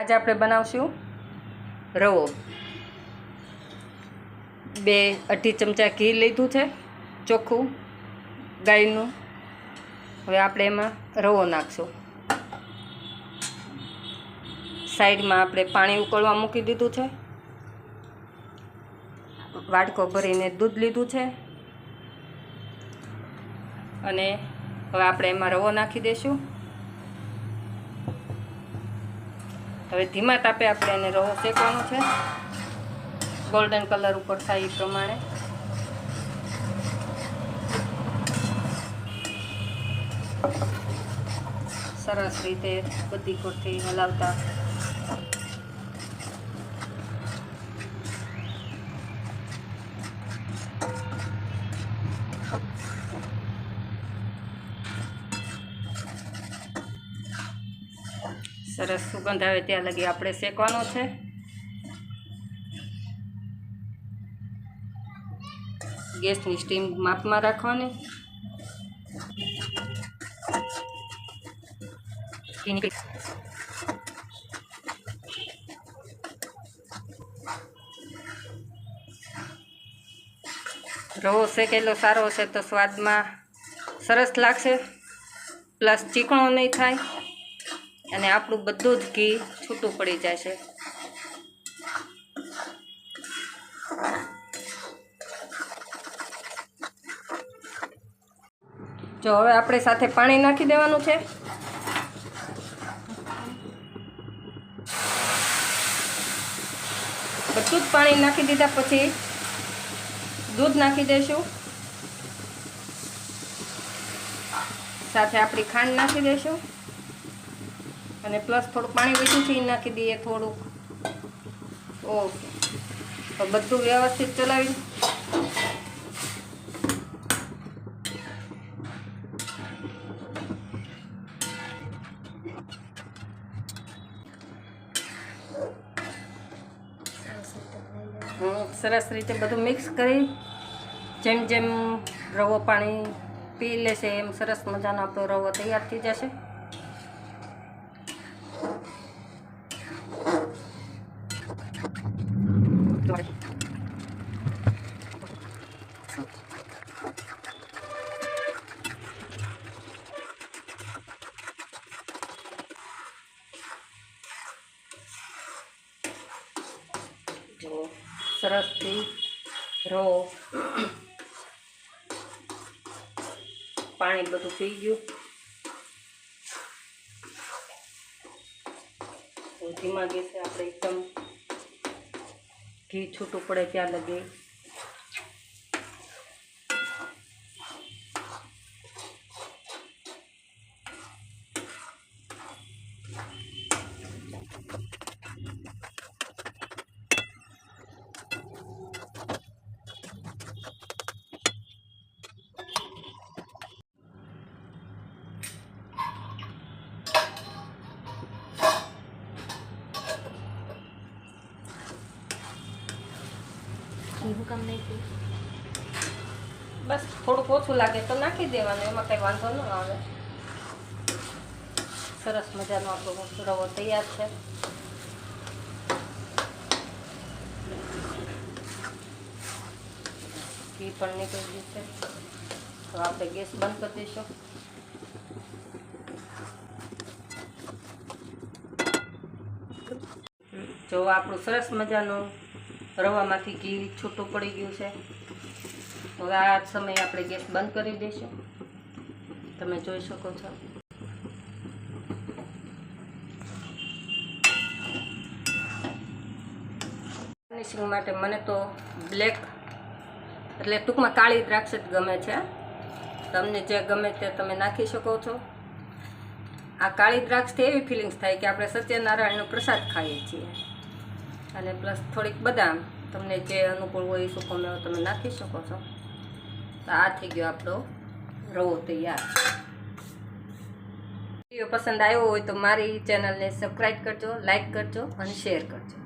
आज આપણે બનાવશું રવો। 2-2.5 ચમચા ઘી લીધું છે ચોખ્ખું ગાયનું। હવે આપણે એમાં રવો નાખશું। સાઈડમાં આપણે પાણી ઉકળવા મૂકી દીધું છે। વાટકો ભરીને દૂધ લીધું છે અને હવે આપણે એમાં રવો નાખી દઈશું। હવે ધીમા તાપે આપણે એને રવો શેકવાનો છે ગોલ્ડન કલર ઉપર થાય એ પ્રમાણે। સરસ રીતે બધી કોરથી હલાવતા સરસ સુગંધ આવે ત્યાં લગી આપણે શેકવાનો છે। ગેસની સ્ટીમ માપમાં રાખવાની। રવો શેકેલો સારો હશે તો સ્વાદમાં સરસ લાગશે, પ્લસ ચીકણો નહીં થાય અને આપણું બધું જ ઘી છૂટું પડી જશે। જો હવે આપણે સાથે પાણી નાખી દેવાનું છે। બધું જ પાણી નાખી દીધા પછી દૂધ નાખી દઈશું, સાથે આપણી ખાંડ નાખી દઈશું અને પ્લસ થોડું પાણી વધ્યું છે એ નાખી દઈએ થોડુંક। ઓકે, તો બધું વ્યવસ્થિત ચલાવી સરસ રીતે બધું મિક્સ કરી જેમ જેમ રવો પાણી પી લેશે એમ સરસ મજાનો આપણો રવો તૈયાર થઈ જશે। જો સરસથી રવો પાણી બધું પી ગયું। ધીમા ગેસે આપણે એકદમ ઘી છૂટું પડે ત્યાં લગે કામ નહીં થયું, બસ થોડુંક ઓછું લાગે તો નાખી દેવાનું, એમાં કંઈ વાંધો ન આવે। સરસ મજાનો આપણો રવો તૈયાર છે। ઘી પણ નીકળી ગયું છે તો આપણે ગેસ બંધ કરી દઈશું। જો આપણું સરસ મજાનું રવામાંથી ઘી છૂટું પડી ગયું છે, હવે આ સમયે આપણે ગેસ બંધ કરી દઈશું। તમે જોઈ શકો છો ગાર્નિશિંગ માટે મને તો બ્લેક એટલે ટૂંકમાં કાળી દ્રાક્ષ જ ગમે છે। તમને જે ગમે તે તમે નાખી શકો છો। આ કાળી દ્રાક્ષથી એવી ફિલિંગ્સ થાય કે આપણે સત્યનારાયણનો પ્રસાદ ખાઈએ છીએ અને પ્લસ થોડીક બદામ, તમને જે અનુકૂળ હોય એ સૂકો મેવો તમે નાખી શકો છો। તો આ થઈ ગયો આપણો રવો તૈયાર। વિડીયો પસંદ આવ્યો હોય તો મારી ચેનલને સબસ્ક્રાઈબ કરજો, લાઈક કરજો અને શેર કરજો।